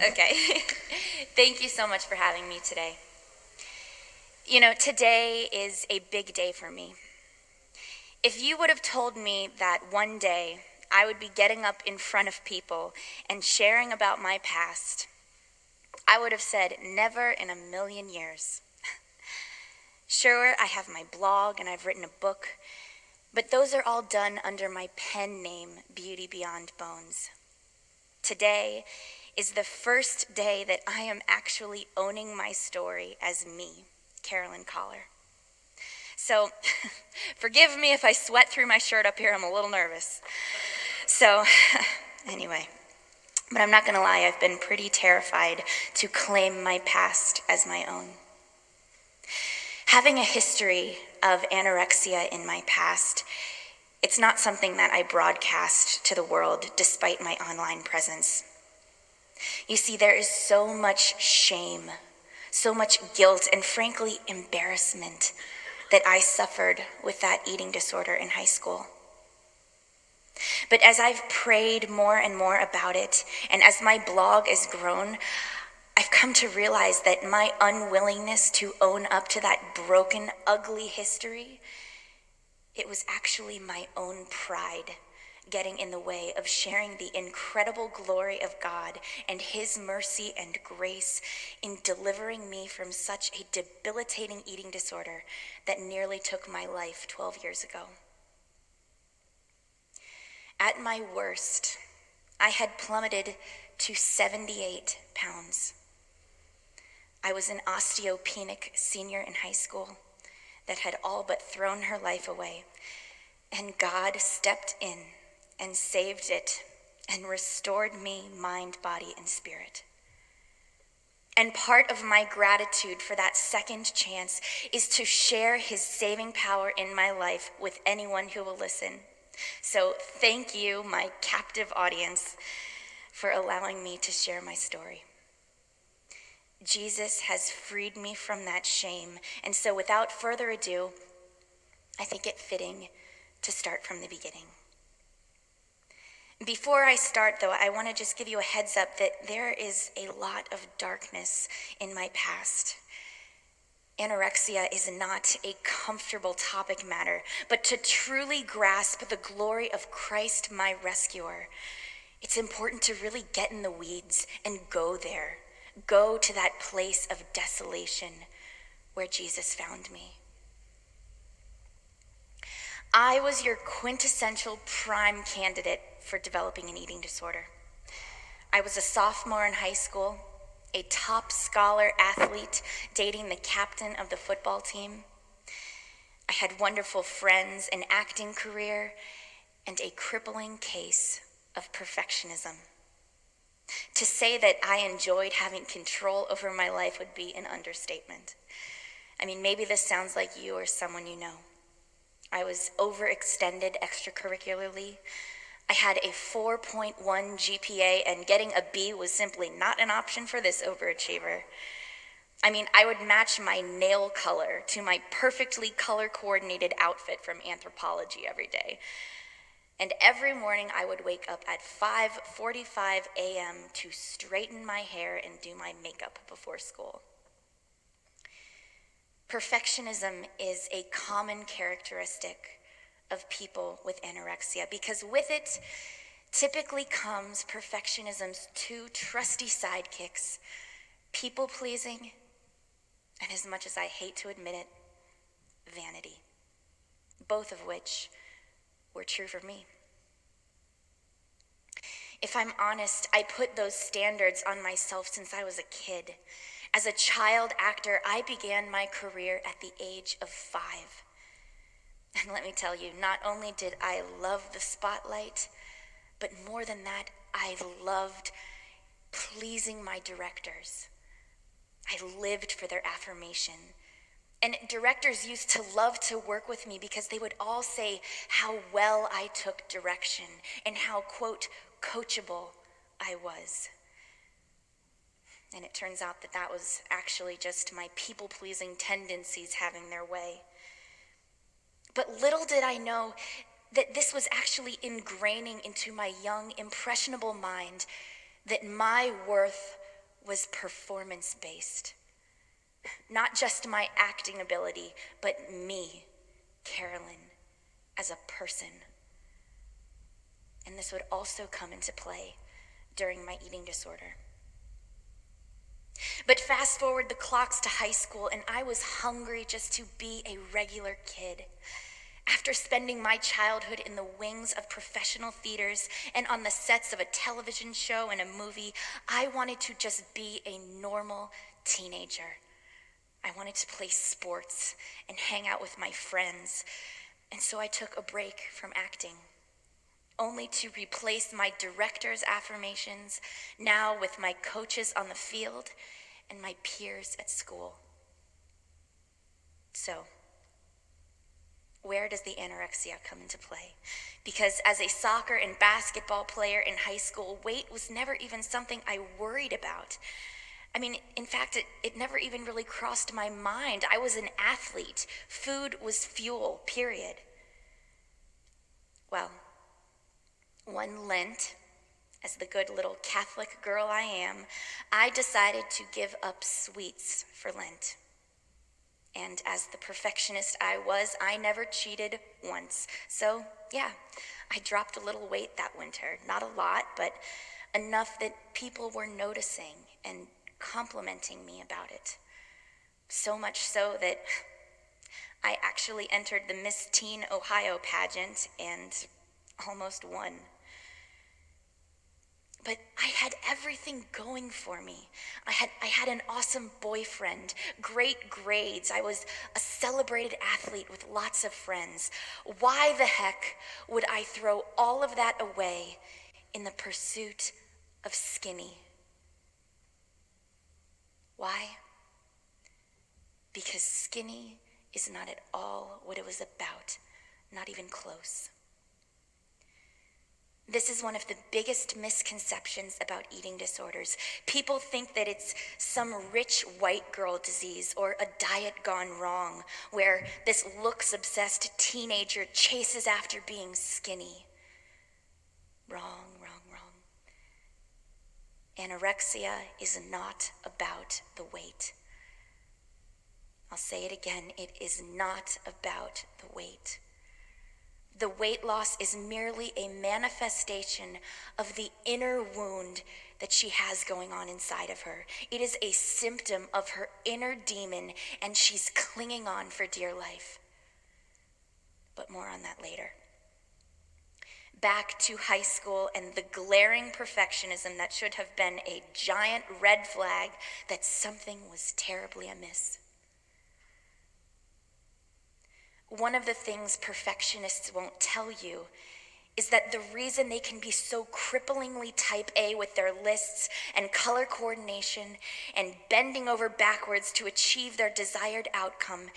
Okay. Thank you so much for having me today. You know, today is a big day for me. If you would have told me that one day I would be getting up in front of people and sharing about my past, I would have said never in a million years. Sure, I have my blog and I've written a book, but those are all done under my pen name, Beauty Beyond Bones. Today is the first day that I am actually owning my story as me, Carolyn Collar. So, forgive me if I sweat through my shirt up here, I'm a little nervous. So, anyway, but I'm not gonna lie, I've been pretty terrified to claim my past as my own. Having a history of anorexia in my past, it's not something that I broadcast to the world despite my online presence. You see, there is so much shame, so much guilt, and frankly, embarrassment that I suffered with that eating disorder in high school. But as I've prayed more and more about it, and as my blog has grown, I've come to realize that my unwillingness to own up to that broken, ugly history, it was actually my own pride getting in the way of sharing the incredible glory of God and His mercy and grace in delivering me from such a debilitating eating disorder that nearly took my life 12 years ago. At my worst, I had plummeted to 78 pounds. I was an osteopenic senior in high school that had all but thrown her life away, and God stepped in and saved it and restored me mind, body, and spirit. And part of my gratitude for that second chance is to share His saving power in my life with anyone who will listen. So thank you, my captive audience, for allowing me to share my story. Jesus has freed me from that shame, and so without further ado, I think it fitting to start from the beginning. Before I start, though, I want to just give you a heads up that there is a lot of darkness in my past. Anorexia is not a comfortable topic matter, but to truly grasp the glory of Christ, my rescuer, it's important to really get in the weeds and go there. Go to that place of desolation where Jesus found me. I was your quintessential prime candidate for developing an eating disorder. I was a sophomore in high school, a top scholar athlete dating the captain of the football team. I had wonderful friends, an acting career, and a crippling case of perfectionism. To say that I enjoyed having control over my life would be an understatement. I mean, maybe this sounds like you or someone you know. I was overextended extracurricularly. I had a 4.1 GPA, and getting a B was simply not an option for this overachiever. I mean, I would match my nail color to my perfectly color-coordinated outfit from Anthropology every day. And every morning I would wake up at 5:45 a.m. to straighten my hair and do my makeup before school. Perfectionism is a common characteristic of people with anorexia because with it typically comes perfectionism's two trusty sidekicks, people-pleasing, and as much as I hate to admit it, vanity, both of which were true for me. If I'm honest, I put those standards on myself since I was a kid. As a child actor, I began my career at the age of 5. And let me tell you, not only did I love the spotlight, but more than that, I loved pleasing my directors. I lived for their affirmation. And directors used to love to work with me because they would all say how well I took direction and how, quote, coachable I was. And it turns out that that was actually just my people-pleasing tendencies having their way. But little did I know that this was actually ingraining into my young, impressionable mind that my worth was performance-based. Not just my acting ability, but me, Carolyn, as a person. And this would also come into play during my eating disorder. But fast forward the clocks to high school, and I was hungry just to be a regular kid. After spending my childhood in the wings of professional theaters and on the sets of a television show and a movie, I wanted to just be a normal teenager. I wanted to play sports and hang out with my friends, and so I took a break from acting, only to replace my director's affirmations now with my coaches on the field and my peers at school. So, where does the anorexia come into play? Because as a soccer and basketball player in high school, weight was never even something I worried about. I mean, in fact, it never even really crossed my mind. I was an athlete. Food was fuel, period. Well, one Lent, as the good little Catholic girl I am, I decided to give up sweets for Lent. And as the perfectionist I was, I never cheated once. So, yeah, I dropped a little weight that winter. Not a lot, but enough that people were noticing and complimenting me about it. So much so that I actually entered the Miss Teen Ohio pageant and almost won. But I had everything going for me. I had an awesome boyfriend, great grades. I was a celebrated athlete with lots of friends. Why the heck would I throw all of that away in the pursuit of skinny? Why? Because skinny is not at all what it was about, not even close. This is one of the biggest misconceptions about eating disorders. People think that it's some rich white girl disease or a diet gone wrong, where this looks-obsessed teenager chases after being skinny. Wrong, wrong, wrong. Anorexia is not about the weight. I'll say it again, it is not about the weight. The weight loss is merely a manifestation of the inner wound that she has going on inside of her. It is a symptom of her inner demon, and she's clinging on for dear life. But more on that later. Back to high school and the glaring perfectionism that should have been a giant red flag that something was terribly amiss. One of the things perfectionists won't tell you is that the reason they can be so cripplingly type A with their lists and color coordination and bending over backwards to achieve their desired outcome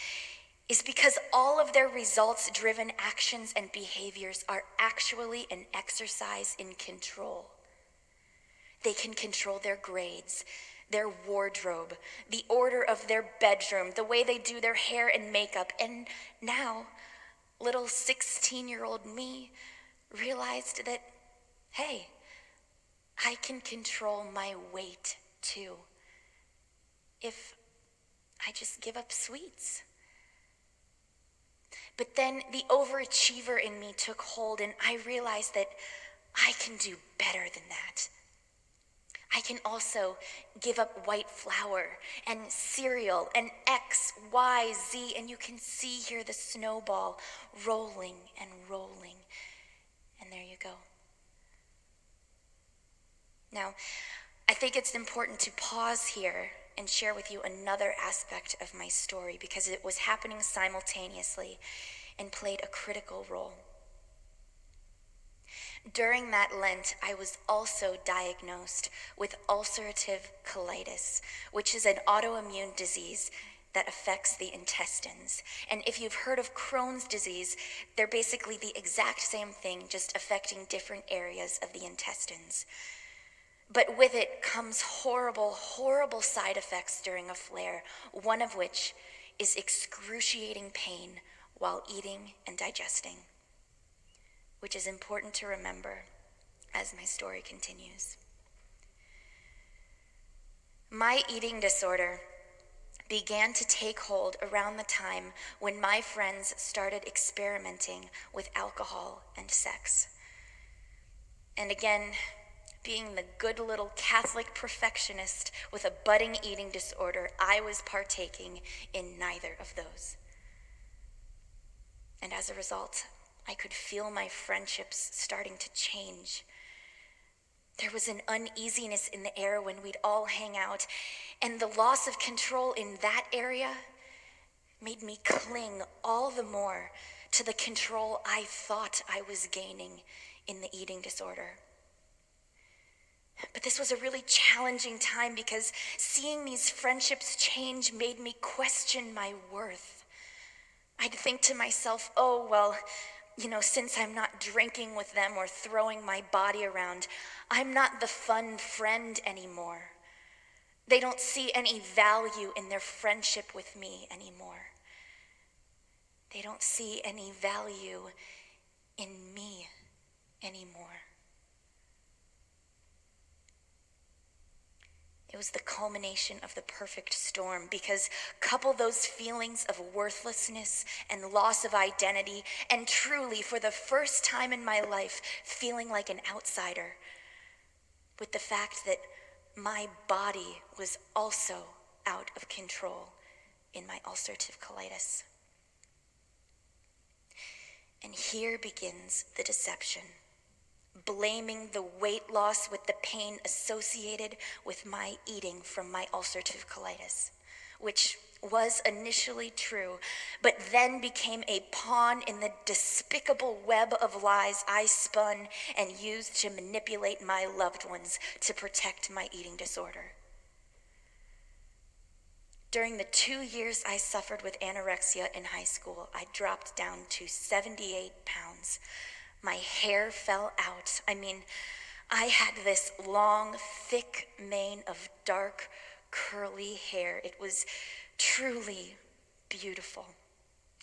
is because all of their results-driven actions and behaviors are actually an exercise in control. They can control their grades, their wardrobe, the order of their bedroom, the way they do their hair and makeup. And now, little 16-year-old me realized that, hey, I can control my weight too, if I just give up sweets. But then the overachiever in me took hold, and I realized that I can do better than that. I can also give up white flour and cereal and X, Y, Z, and you can see here the snowball rolling and rolling. And there you go. Now, I think it's important to pause here and share with you another aspect of my story because it was happening simultaneously and played a critical role. During that Lent, I was also diagnosed with ulcerative colitis, which is an autoimmune disease that affects the intestines. And if you've heard of Crohn's disease, they're basically the exact same thing, just affecting different areas of the intestines. But with it comes horrible, horrible side effects during a flare, one of which is excruciating pain while eating and digesting, which is important to remember as my story continues. My eating disorder began to take hold around the time when my friends started experimenting with alcohol and sex. And again, being the good little Catholic perfectionist with a budding eating disorder, I was partaking in neither of those. And as a result, I could feel my friendships starting to change. There was an uneasiness in the air when we'd all hang out, and the loss of control in that area made me cling all the more to the control I thought I was gaining in the eating disorder. But this was a really challenging time because seeing these friendships change made me question my worth. I'd think to myself, oh, well, since I'm not drinking with them or throwing my body around, I'm not the fun friend anymore. They don't see any value in their friendship with me anymore. They don't see any value in me anymore. It was the culmination of the perfect storm because couple those feelings of worthlessness and loss of identity and truly, for the first time in my life, feeling like an outsider with the fact that my body was also out of control in my ulcerative colitis. And here begins the deception. Blaming the weight loss with the pain associated with my eating from my ulcerative colitis, which was initially true, but then became a pawn in the despicable web of lies I spun and used to manipulate my loved ones to protect my eating disorder. During the 2 years I suffered with anorexia in high school, I dropped down to 78 pounds. My hair fell out. I had this long, thick mane of dark, curly hair. It was truly beautiful.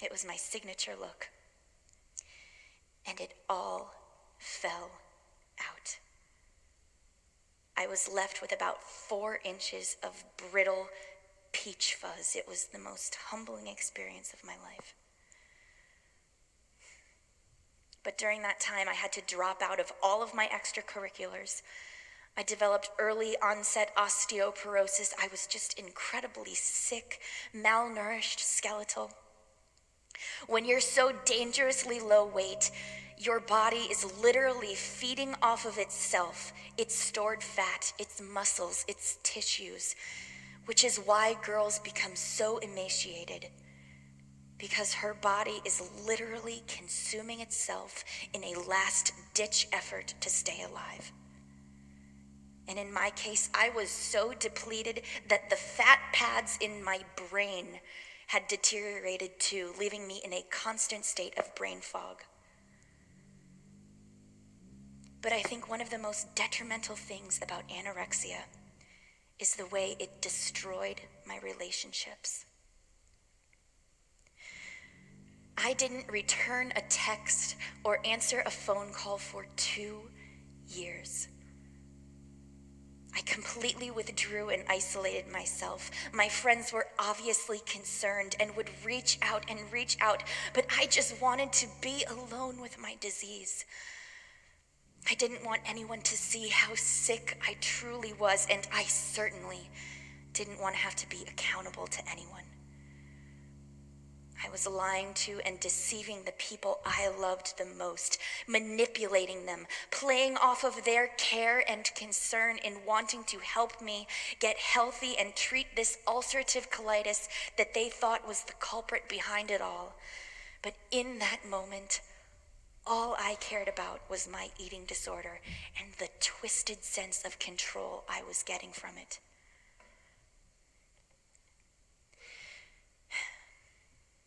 It was my signature look. And it all fell out. I was left with about 4 inches of brittle peach fuzz. It was the most humbling experience of my life. But during that time, I had to drop out of all of my extracurriculars. I developed early onset osteoporosis. I was just incredibly sick, malnourished, skeletal. When you're so dangerously low weight, your body is literally feeding off of itself, its stored fat, its muscles, its tissues, which is why girls become so emaciated. Because her body is literally consuming itself in a last-ditch effort to stay alive. And in my case, I was so depleted that the fat pads in my brain had deteriorated too, leaving me in a constant state of brain fog. But I think one of the most detrimental things about anorexia is the way it destroyed my relationships. I didn't return a text or answer a phone call for 2 years. I completely withdrew and isolated myself. My friends were obviously concerned and would reach out, but I just wanted to be alone with my disease. I didn't want anyone to see how sick I truly was, and I certainly didn't want to have to be accountable to anyone. I was lying to and deceiving the people I loved the most, manipulating them, playing off of their care and concern in wanting to help me get healthy and treat this ulcerative colitis that they thought was the culprit behind it all. But in that moment, all I cared about was my eating disorder and the twisted sense of control I was getting from it.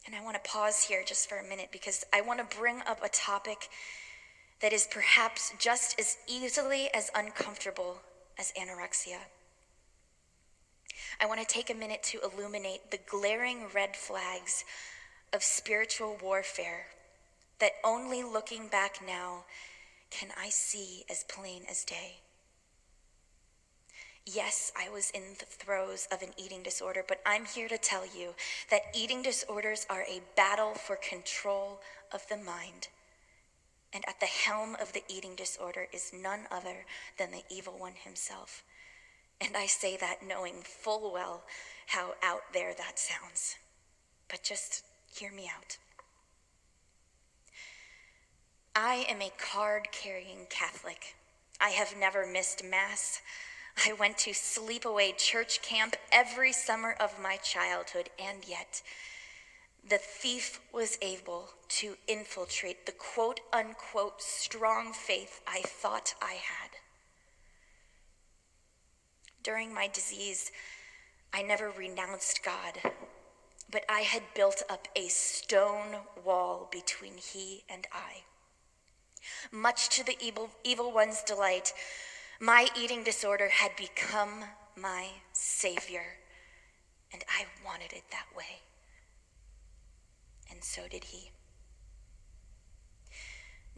And I want to pause here just for a minute because I want to bring up a topic that is perhaps just as easily as uncomfortable as anorexia. I want to take a minute to illuminate the glaring red flags of spiritual warfare that only looking back now can I see as plain as day. Yes, I was in the throes of an eating disorder, but I'm here to tell you that eating disorders are a battle for control of the mind. And at the helm of the eating disorder is none other than the evil one himself. And I say that knowing full well how out there that sounds. But just hear me out. I am a card-carrying Catholic. I have never missed Mass. I went to sleepaway church camp every summer of my childhood, and yet the thief was able to infiltrate the quote-unquote strong faith I thought I had. During my disease, I never renounced God, but I had built up a stone wall between he and I. Much to the evil one's delight, my eating disorder had become my savior, and I wanted it that way. And so did he.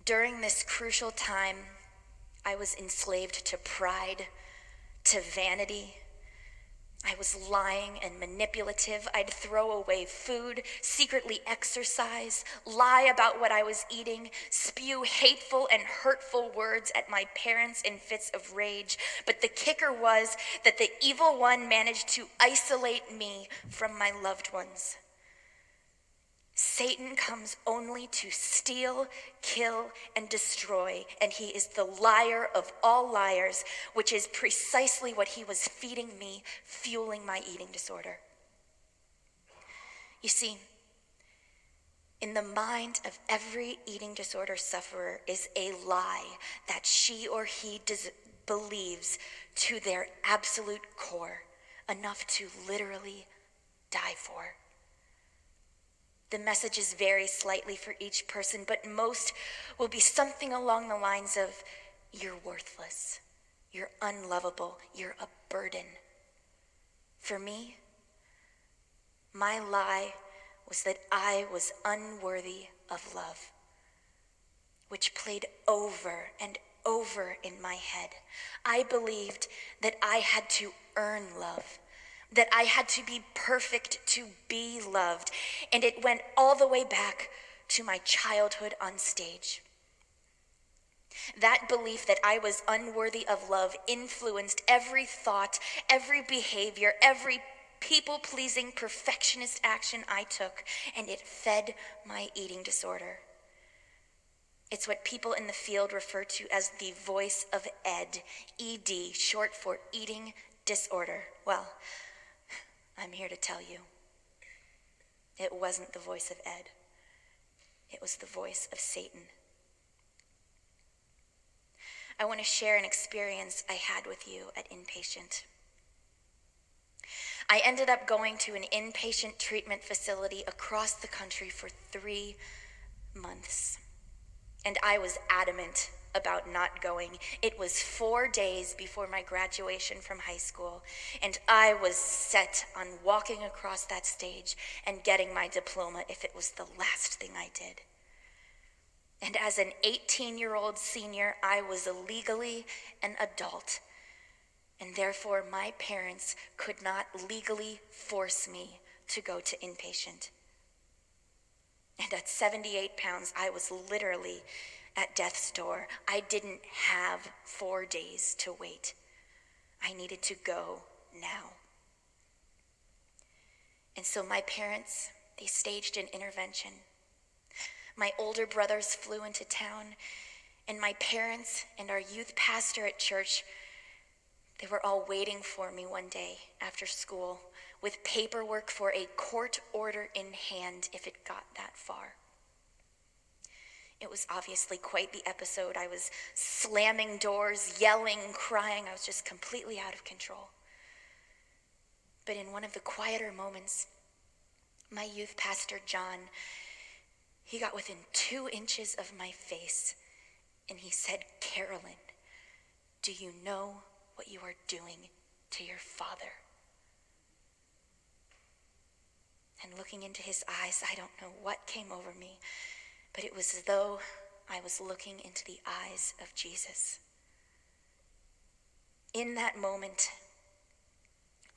During this crucial time, I was enslaved to pride, to vanity. I was lying and manipulative. I'd throw away food, secretly exercise, lie about what I was eating, spew hateful and hurtful words at my parents in fits of rage. But the kicker was that the evil one managed to isolate me from my loved ones. Satan comes only to steal, kill, and destroy, and he is the liar of all liars, which is precisely what he was feeding me, fueling my eating disorder. You see, in the mind of every eating disorder sufferer is a lie that she or he believes to their absolute core, enough to literally die for. The messages vary slightly for each person, but most will be something along the lines of, you're worthless, you're unlovable, you're a burden. For me, my lie was that I was unworthy of love, which played over and over in my head. I believed that I had to earn love, that I had to be perfect to be loved, and it went all the way back to my childhood on stage. That belief that I was unworthy of love influenced every thought, every behavior, every people-pleasing perfectionist action I took, and it fed my eating disorder. It's what people in the field refer to as the voice of ED, ED, short for eating disorder. Well, I'm here to tell you, it wasn't the voice of Ed. It was the voice of Satan. I want to share an experience I had with you at inpatient. I ended up going to an inpatient treatment facility across the country for 3 months. And I was adamant about not going. It was 4 days before my graduation from high school, and I was set on walking across that stage and getting my diploma if it was the last thing I did. And as an 18-year-old senior, I was legally an adult, and therefore my parents could not legally force me to go to inpatient. And at 78 pounds, I was literally at death's door. I didn't have 4 days to wait. I needed to go now. And so my parents, they staged an intervention. My older brothers flew into town, and my parents and our youth pastor at church, they were all waiting for me one day after school with paperwork for a court order in hand if it got that far. It was obviously quite the episode. I was slamming doors, yelling, crying. I was just completely out of control. But in one of the quieter moments, my youth pastor, John, he got within 2 inches of my face, and he said, "Carolyn, do you know what you are doing to your father?" And looking into his eyes, I don't know what came over me, but it was as though I was looking into the eyes of Jesus. In that moment,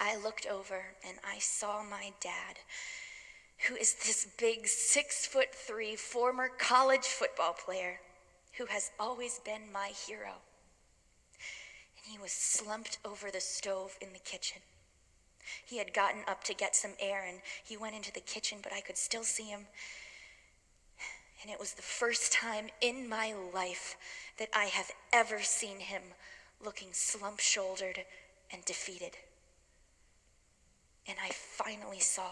I looked over and I saw my dad, who is this big 6'3" former college football player who has always been my hero. And he was slumped over the stove in the kitchen. He had gotten up to get some air and he went into the kitchen, but I could still see him. And it was the first time in my life that I have ever seen him looking slump-shouldered and defeated. And I finally saw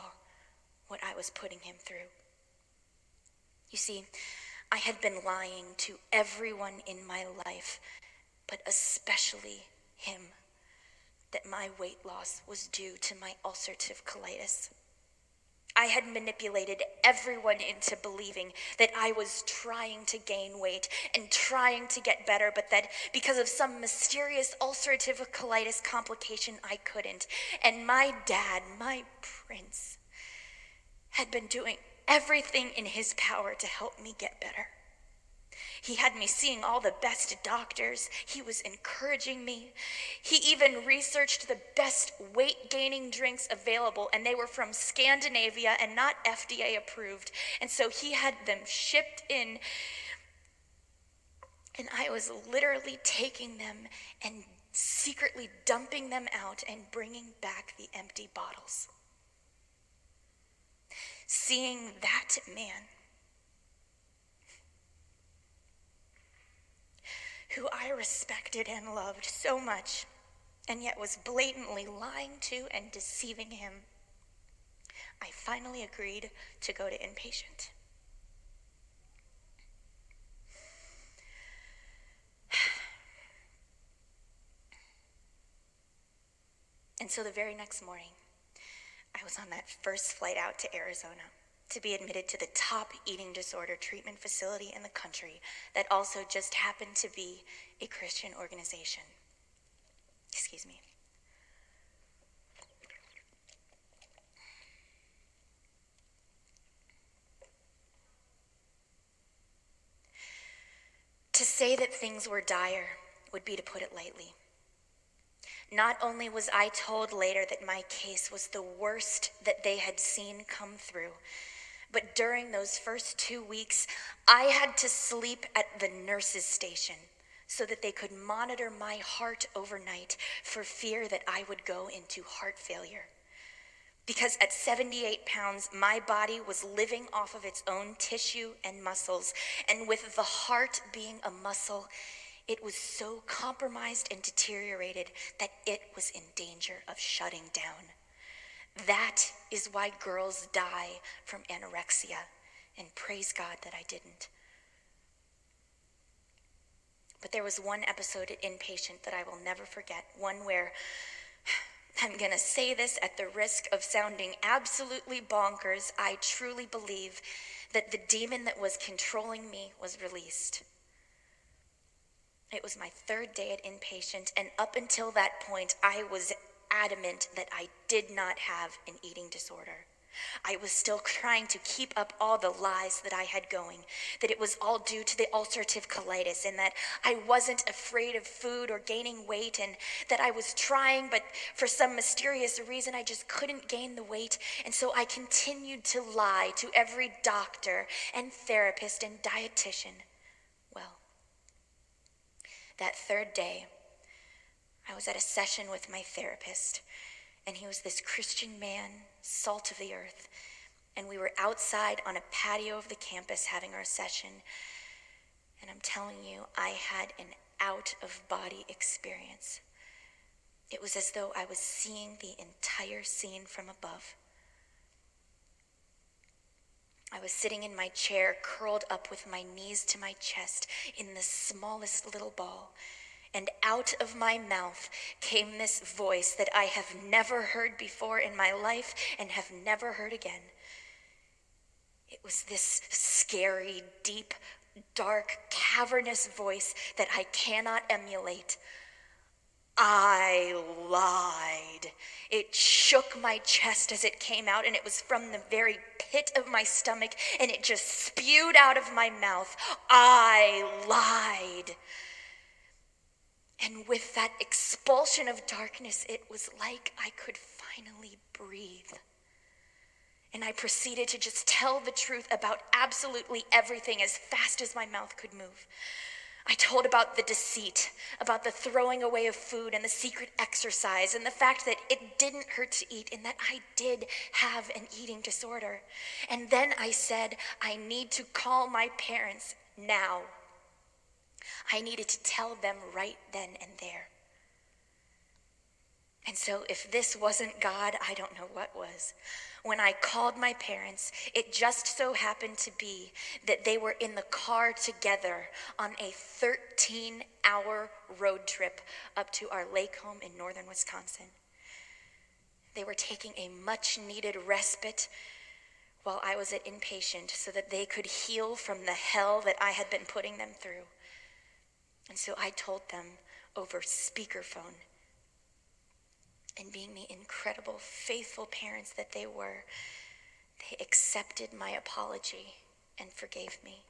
what I was putting him through. You see, I had been lying to everyone in my life, but especially him, that my weight loss was due to my ulcerative colitis. I had manipulated everyone into believing that I was trying to gain weight and trying to get better, but that because of some mysterious ulcerative colitis complication, I couldn't. And my dad, my prince, had been doing everything in his power to help me get better. He had me seeing all the best doctors. He was encouraging me. He even researched the best weight-gaining drinks available, and they were from Scandinavia and not FDA approved. And so he had them shipped in, and I was literally taking them and secretly dumping them out and bringing back the empty bottles. Seeing that man, who I respected and loved so much, and yet was blatantly lying to and deceiving him, I finally agreed to go to inpatient. And so the very next morning, I was on that first flight out to Arizona to be admitted to the top eating disorder treatment facility in the country that also just happened to be a Christian organization. Excuse me. To say that things were dire would be to put it lightly. Not only was I told later that my case was the worst that they had seen come through, but during those first 2 weeks, I had to sleep at the nurse's station so that they could monitor my heart overnight for fear that I would go into heart failure. Because at 78 pounds, my body was living off of its own tissue and muscles, and with the heart being a muscle, it was so compromised and deteriorated that it was in danger of shutting down. That is why girls die from anorexia, and praise God that I didn't. But there was one episode at inpatient that I will never forget, one where, I'm going to say this at the risk of sounding absolutely bonkers, I truly believe that the demon that was controlling me was released. It was my third day at inpatient, and up until that point, I was adamant that I did not have an eating disorder. I was still trying to keep up all the lies that I had going, that it was all due to the ulcerative colitis, and that I wasn't afraid of food or gaining weight, and that I was trying, but for some mysterious reason I just couldn't gain the weight, and so I continued to lie to every doctor and therapist and dietitian. Well, that third day, I was at a session with my therapist, and he was this Christian man, salt of the earth, and we were outside on a patio of the campus having our session, and I'm telling you, I had an out-of-body experience. It was as though I was seeing the entire scene from above. I was sitting in my chair, curled up with my knees to my chest in the smallest little ball, and out of my mouth came this voice that I have never heard before in my life and have never heard again. It was this scary, deep, dark, cavernous voice that I cannot emulate. I lied. It shook my chest as it came out, and it was from the very pit of my stomach, and it just spewed out of my mouth. I lied. And with that expulsion of darkness, it was like I could finally breathe. And I proceeded to just tell the truth about absolutely everything as fast as my mouth could move. I told about the deceit, about the throwing away of food and the secret exercise and the fact that it didn't hurt to eat and that I did have an eating disorder. And then I said, I need to call my parents now. I needed to tell them right then and there. And so if this wasn't God, I don't know what was. When I called my parents, it just so happened to be that they were in the car together on a 13-hour road trip up to our lake home in northern Wisconsin. They were taking a much-needed respite while I was at inpatient so that they could heal from the hell that I had been putting them through. And so I told them over speakerphone, and being the incredible, faithful parents that they were, they accepted my apology and forgave me.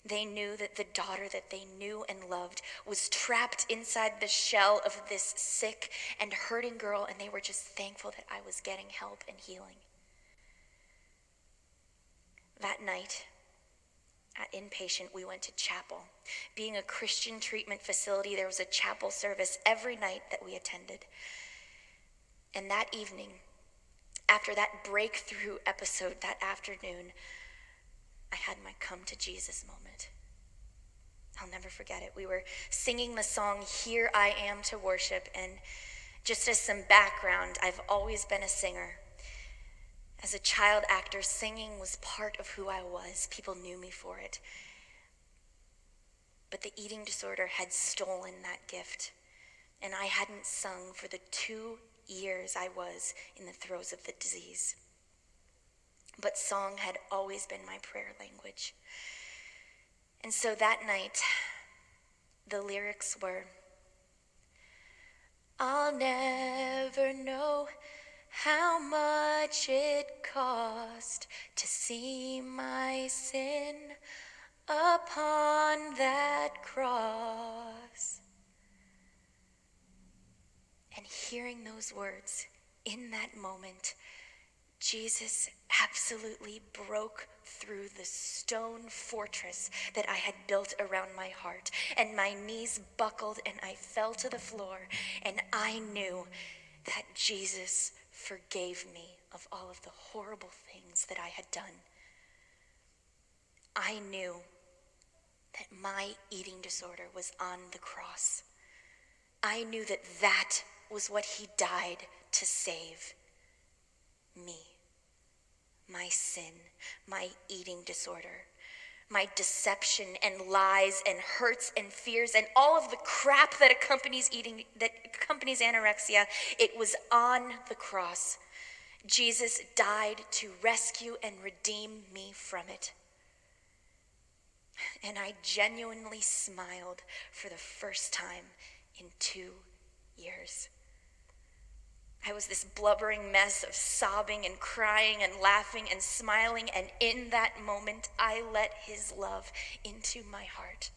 They knew that the daughter that they knew and loved was trapped inside the shell of this sick and hurting girl, and they were just thankful that I was getting help and healing. That night, at inpatient, we went to chapel. Being a Christian treatment facility, there was a chapel service every night that we attended. And that evening, after that breakthrough episode that afternoon, I had my come to Jesus moment. I'll never forget it. We were singing the song, Here I Am to Worship, and just as some background, I've always been a singer. As a child actor, singing was part of who I was. People knew me for it. But the eating disorder had stolen that gift, and I hadn't sung for the 2 years I was in the throes of the disease. But song had always been my prayer language. And so that night, the lyrics were, I'll never know how much it cost to see my sin upon that cross. And hearing those words in that moment, Jesus absolutely broke through the stone fortress that I had built around my heart, and my knees buckled and I fell to the floor, and I knew that Jesus forgave me of all of the horrible things that I had done. I knew that my eating disorder was on the cross. I knew that that was what he died to save me. My sin, my eating disorder, my deception and lies and hurts and fears and all of the crap that accompanies anorexia, it was on the cross. Jesus died to rescue and redeem me from it. And I genuinely smiled for the first time in 2 years. I was this blubbering mess of sobbing and crying and laughing and smiling, and in that moment, I let his love into my heart.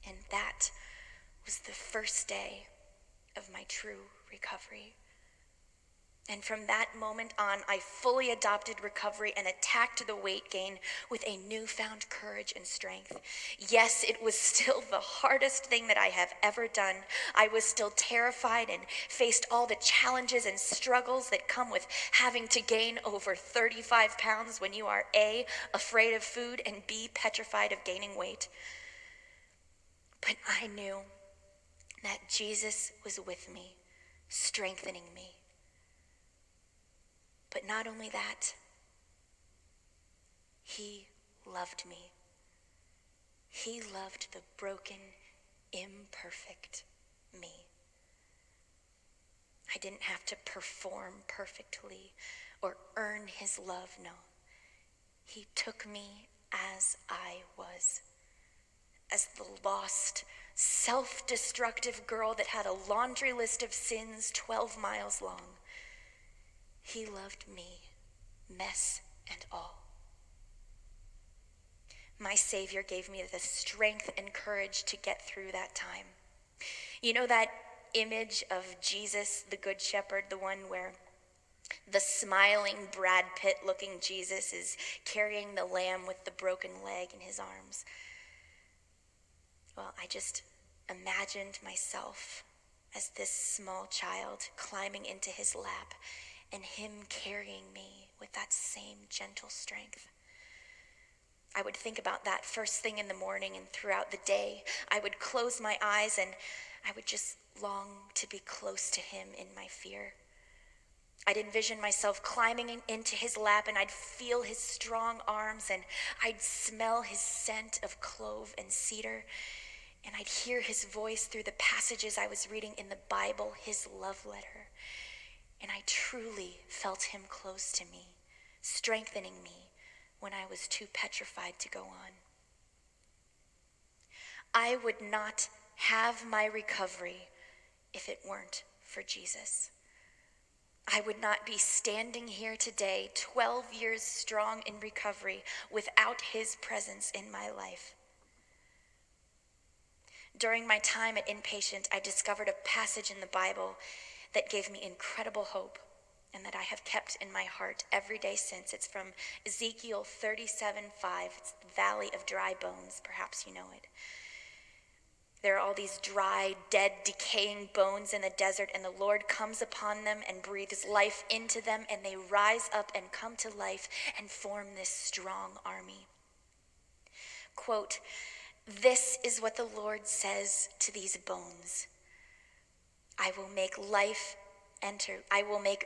And that was the first day of my true recovery. And from that moment on, I fully adopted recovery and attacked the weight gain with a newfound courage and strength. Yes, it was still the hardest thing that I have ever done. I was still terrified and faced all the challenges and struggles that come with having to gain over 35 pounds when you are A, afraid of food, and B, petrified of gaining weight. But I knew that Jesus was with me, strengthening me. But not only that, he loved me. He loved the broken, imperfect me. I didn't have to perform perfectly or earn his love, no. He took me as I was, as the lost, self-destructive girl that had a laundry list of sins 12 miles long. He loved me, mess and all. My Savior gave me the strength and courage to get through that time. You know that image of Jesus, the Good Shepherd, the one where the smiling Brad Pitt looking Jesus is carrying the lamb with the broken leg in his arms? Well, I just imagined myself as this small child climbing into his lap and him carrying me with that same gentle strength. I would think about that first thing in the morning, and throughout the day, I would close my eyes and I would just long to be close to him in my fear. I'd envision myself climbing into his lap, and I'd feel his strong arms, and I'd smell his scent of clove and cedar, and I'd hear his voice through the passages I was reading in the Bible, his love letter. And I truly felt him close to me, strengthening me when I was too petrified to go on. I would not have my recovery if it weren't for Jesus. I would not be standing here today, 12 years strong in recovery, without his presence in my life. During my time at inpatient, I discovered a passage in the Bible that gave me incredible hope and that I have kept in my heart every day since. It's from Ezekiel 37:5. It's the valley of dry bones. Perhaps you know it. There are all these dry, dead, decaying bones in the desert, and the Lord comes upon them and breathes life into them, and they rise up and come to life and form this strong army. Quote, "This is what the Lord says to these bones. I will make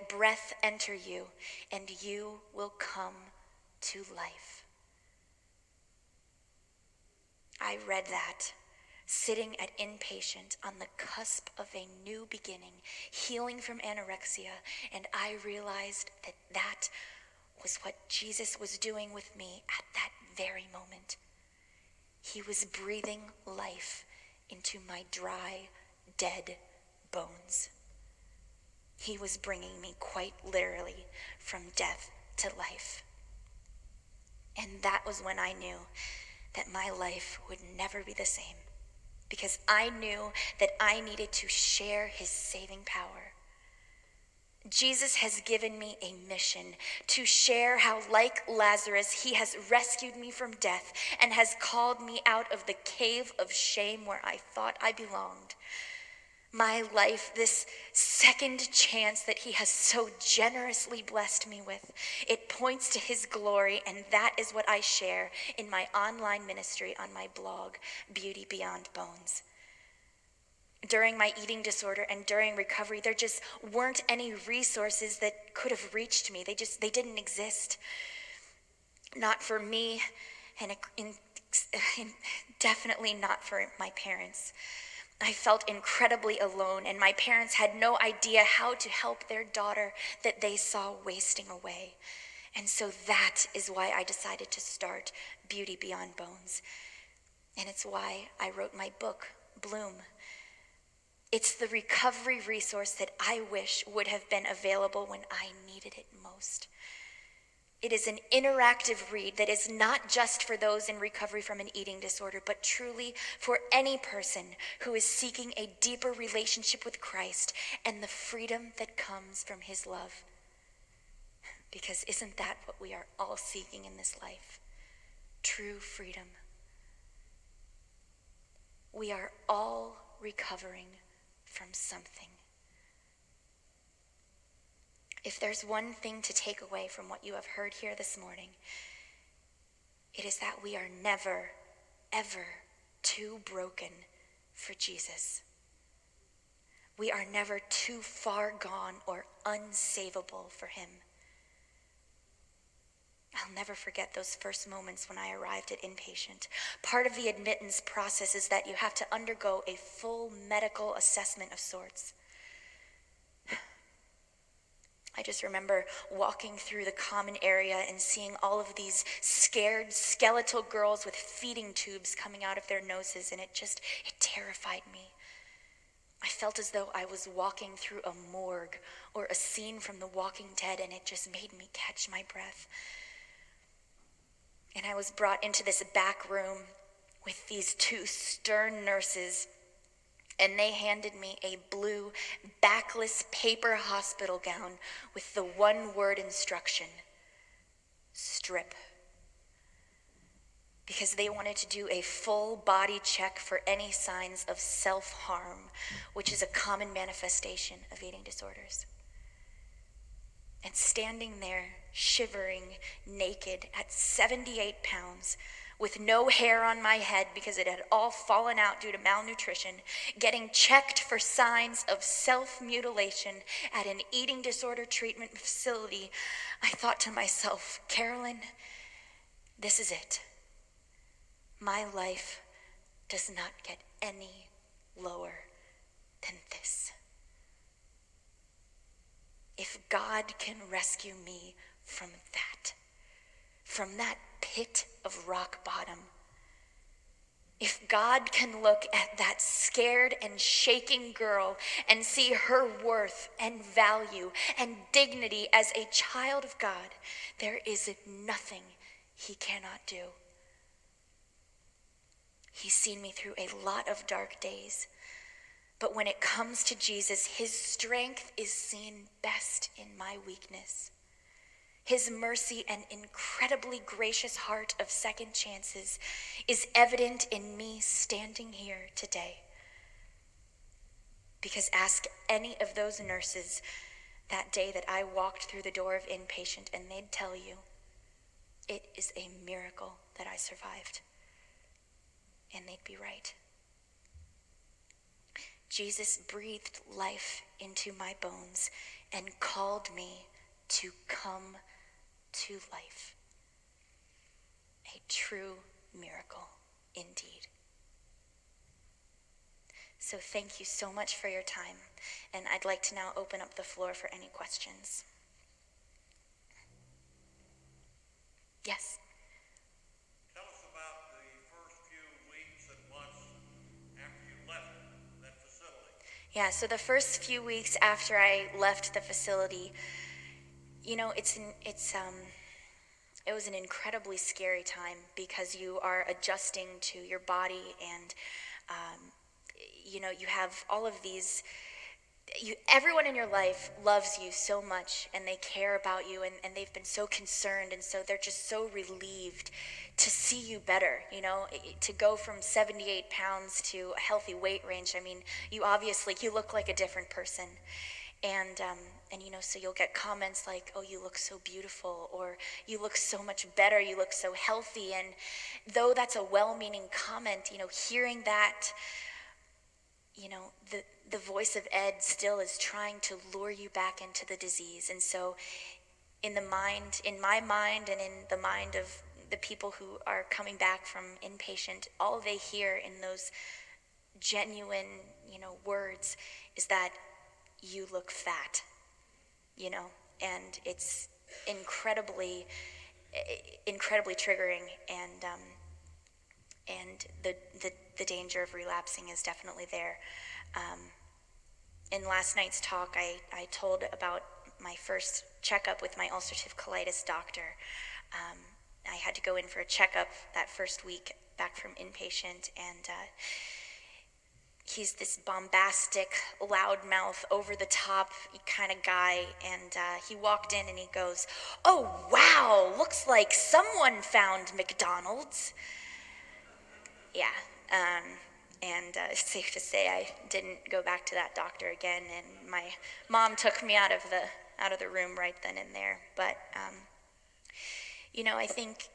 breath enter you, and you will come to life." I read that, sitting at inpatient on the cusp of a new beginning, healing from anorexia, and I realized that that was what Jesus was doing with me at that very moment. He was breathing life into my dry, dead bones. He was bringing me quite literally from death to life. And that was when I knew that my life would never be the same, because I knew that I needed to share his saving power. Jesus has given me a mission to share how, like Lazarus, he has rescued me from death and has called me out of the cave of shame where I thought I belonged. My life, this second chance that he has so generously blessed me with, it points to his glory, and that is what I share in my online ministry on my blog, BeautyBeyondBones. During my eating disorder and during recovery, there just weren't any resources that could have reached me. They didn't exist. Not for me, and definitely not for my parents. I felt incredibly alone, and my parents had no idea how to help their daughter that they saw wasting away. And so that is why I decided to start Beauty Beyond Bones. And it's why I wrote my book, Bloom. It's the recovery resource that I wish would have been available when I needed it most. It is an interactive read that is not just for those in recovery from an eating disorder, but truly for any person who is seeking a deeper relationship with Christ and the freedom that comes from his love. Because isn't that what we are all seeking in this life? True freedom. We are all recovering from something. If there's one thing to take away from what you have heard here this morning, it is that we are never, ever too broken for Jesus. We are never too far gone or unsavable for him. I'll never forget those first moments when I arrived at inpatient. Part of the admittance process is that you have to undergo a full medical assessment of sorts. I just remember walking through the common area and seeing all of these scared skeletal girls with feeding tubes coming out of their noses, and it terrified me. I felt as though I was walking through a morgue or a scene from The Walking Dead, and it just made me catch my breath. And I was brought into this back room with these two stern nurses, and they handed me a blue, backless paper hospital gown with the one-word instruction: strip. Because they wanted to do a full body check for any signs of self-harm, which is a common manifestation of eating disorders. And standing there, shivering, naked, at 78 pounds, with no hair on my head because it had all fallen out due to malnutrition, getting checked for signs of self-mutilation at an eating disorder treatment facility, I thought to myself, Carolyn, this is it. My life does not get any lower than this. If God can rescue me from that pit of rock bottom, if God can look at that scared and shaking girl and see her worth and value and dignity as a child of God, there is nothing he cannot do. He's seen me through a lot of dark days, but when it comes to Jesus, his strength is seen best in my weakness. His mercy and incredibly gracious heart of second chances is evident in me standing here today. Because ask any of those nurses that day that I walked through the door of inpatient, and they'd tell you, it is a miracle that I survived. And they'd be right. Jesus breathed life into my bones and called me to come to life. A true miracle indeed. So thank you so much for your time, and I'd like to now open up the floor for any questions. Yes? Tell us about the first few weeks and months after you left that facility. Yeah, so the first few weeks after I left the facility, you know, it was an incredibly scary time because you are adjusting to your body, and you know, you have all of these, everyone in your life loves you so much, and they care about you, and they've been so concerned, and so they're just so relieved to see you better, you know, to go from 78 pounds to a healthy weight range. I mean, you look like a different person. And you know, so you'll get comments like, oh, you look so beautiful, or you look so much better, you look so healthy. And though that's a well-meaning comment, you know, hearing that, you know, the voice of Ed still is trying to lure you back into the disease. And so in my mind and in the mind of the people who are coming back from inpatient, all they hear in those genuine, you know, words is that you look fat, you know, and it's incredibly triggering, and the danger of relapsing is definitely there. In last night's talk, I told about my first checkup with my ulcerative colitis doctor. I had to go in for a checkup that first week back from inpatient, and he's this bombastic, loudmouth, over-the-top kind of guy, and he walked in and he goes, "Oh, wow, looks like someone found McDonald's." Yeah, and it's safe to say I didn't go back to that doctor again, and my mom took me out of the room right then and there. But you know, I think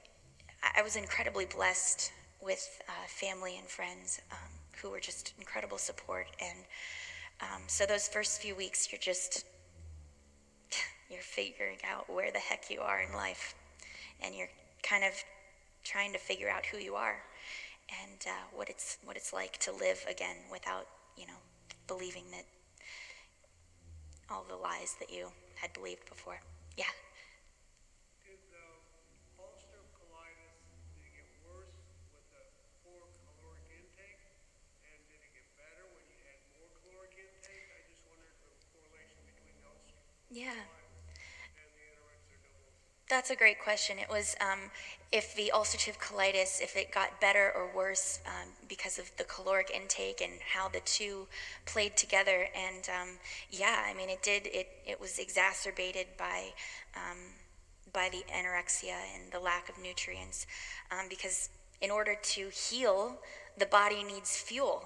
I was incredibly blessed with family and friends who were just incredible support, and so those first few weeks, you're figuring out where the heck you are in life, and you're kind of trying to figure out who you are, and what it's like to live again without, you know, believing that all the lies that you had believed before. Yeah. Did the ulcerative colitis, did it get worse with the poor caloric intake? And did it get better when you had more caloric intake? I just wondered the correlation between the ulcerative Yeah. colitis and the anorexia nervosa. That's a great question. It was if the ulcerative colitis, if it got better or worse because of the caloric intake and how the two played together. And yeah, I mean, it did. It was exacerbated by the anorexia and the lack of nutrients, because in order to heal, the body needs fuel,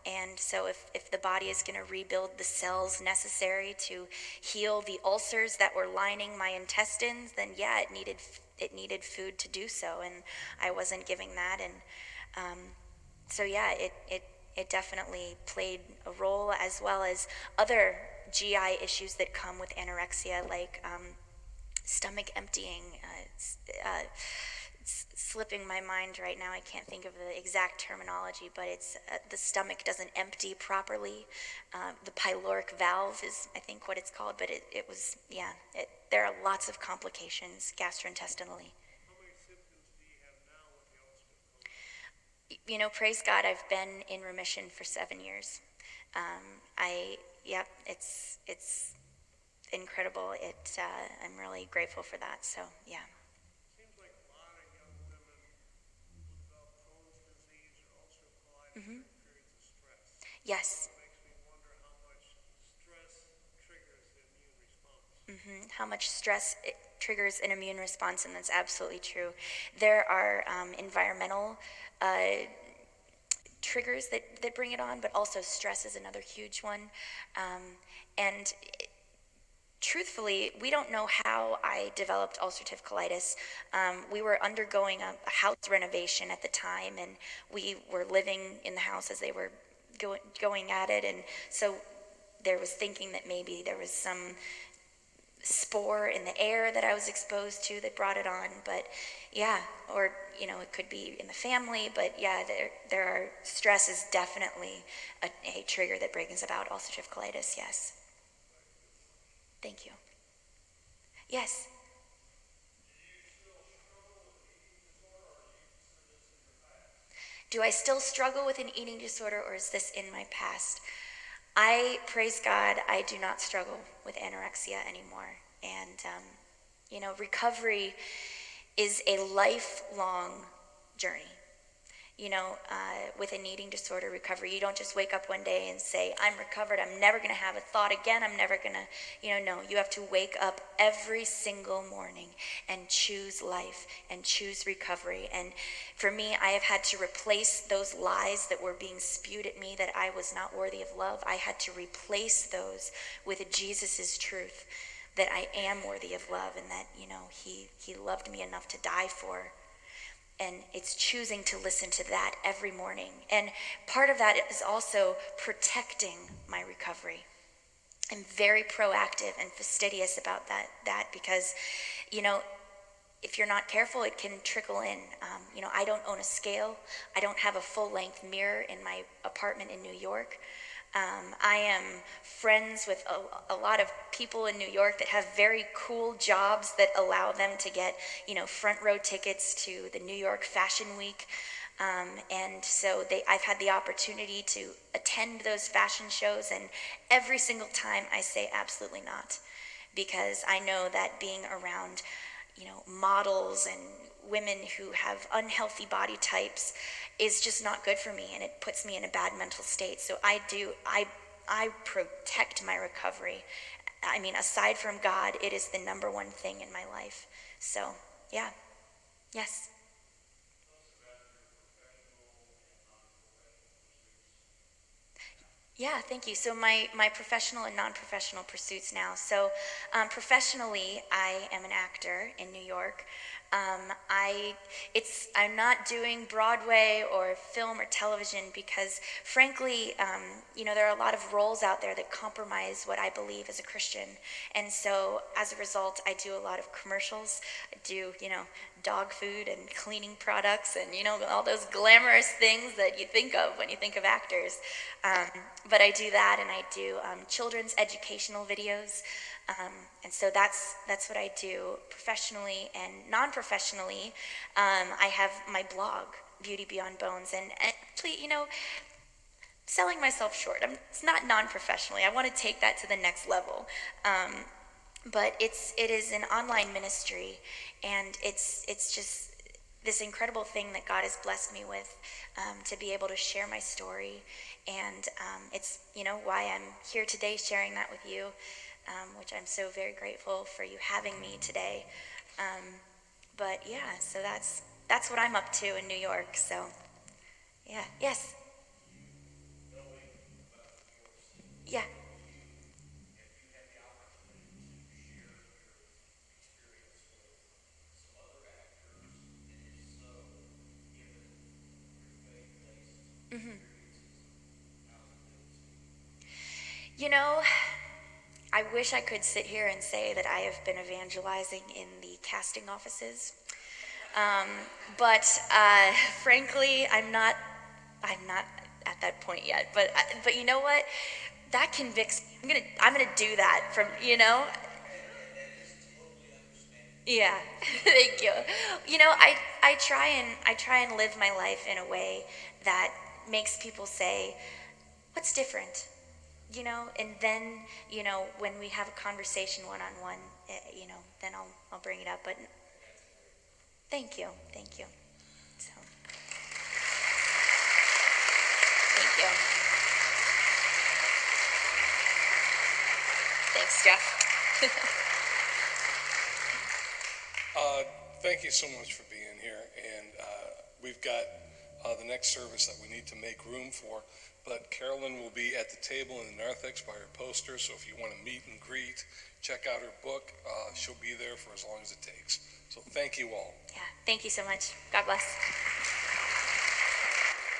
and so if the body is going to rebuild the cells necessary to heal the ulcers that were lining my intestines, then yeah, it needed food to do so, and I wasn't giving that. And so yeah, it definitely played a role, as well as other GI issues that come with anorexia, like stomach emptying. It's slipping my mind right now. I can't think of the exact terminology, but it's the stomach doesn't empty properly. The pyloric valve is, I think, what it's called, but it was, yeah. There are lots of complications gastrointestinally. How many symptoms do you have now with the ulcerative colitis? Praise God, I've been in remission for 7 years. It's incredible. I'm really grateful for that. So yeah. Seems like a lot of young women who develop Crohn's disease or ulcerative colitis Mm-hmm. are periods of stress. Yes. It makes me wonder how much stress triggers the immune response. How much stress it triggers an immune response, and that's absolutely true. There are environmental triggers that bring it on, but also stress is another huge one. And truthfully, we don't know how I developed ulcerative colitis. We were undergoing a house renovation at the time, and we were living in the house as they were going at it, and so there was thinking that maybe there was some spore in the air that I was exposed to that brought it on. But yeah, or it could be in the family. But yeah, there are stress is definitely a trigger that brings about ulcerative colitis. Yes. Thank you. Yes. Do I still struggle with an eating disorder, or is this in my past? I praise God, I do not struggle with anorexia anymore. And, recovery is a lifelong journey. With an eating disorder recovery, you don't just wake up one day and say, I'm recovered, I'm never going to have a thought again, I'm never going to, no, you have to wake up every single morning and choose life and choose recovery. And for me, I have had to replace those lies that were being spewed at me that I was not worthy of love. I had to replace those with Jesus's truth that I am worthy of love, and that, he loved me enough to die for. And it's choosing to listen to that every morning. And part of that is also protecting my recovery. I'm very proactive and fastidious about that because, if you're not careful, it can trickle in. I don't own a scale. I don't have a full-length mirror in my apartment in New York. I am friends with a lot of people in New York that have very cool jobs that allow them to get, front row tickets to the New York Fashion Week. And so I've had the opportunity to attend those fashion shows, and every single time I say absolutely not, because I know that being around, models and women who have unhealthy body types is just not good for me, and it puts me in a bad mental state. So I protect my recovery. I mean, aside from God, it is the number one thing in my life. So, yeah. Yes. Yeah, thank you. So my professional and non-professional pursuits now. So professionally, I am an actor in New York. I'm not doing Broadway or film or television because, frankly, there are a lot of roles out there that compromise what I believe as a Christian. And so as a result, I do a lot of commercials. I do, dog food and cleaning products and, all those glamorous things that you think of when you think of actors. But I do that, and I do children's educational videos. And so that's what I do professionally. And non-professionally, I have my blog, BeautyBeyondBones. And actually, selling myself short. It's not non-professionally. I want to take that to the next level. but it is an online ministry, and it's just this incredible thing that God has blessed me with, to be able to share my story, and it's why I'm here today sharing that with you, which I'm so very grateful for you having me today. Um, but yeah, so that's what I'm up to in New York. So yeah, yes, yeah. hmm You know, I wish I could sit here and say that I have been evangelizing in the casting offices, um, but frankly, I'm not. I'm not at that point yet. But you know what? That convicts me. I'm gonna do that from. Yeah. Thank you. I try and live my life in a way that makes people say, "What's different?" And then when we have a conversation one on one, then I'll bring it up. But thank you. So thank you. Thanks, Jeff. Uh, Thank you so much for being here. And we've got the next service that we need to make room for. But Carolyn will be at the table in the narthex by her poster. So if you want to meet and greet, check out her book. She'll be there for as long as it takes. So thank you all. Yeah, thank you so much. God bless.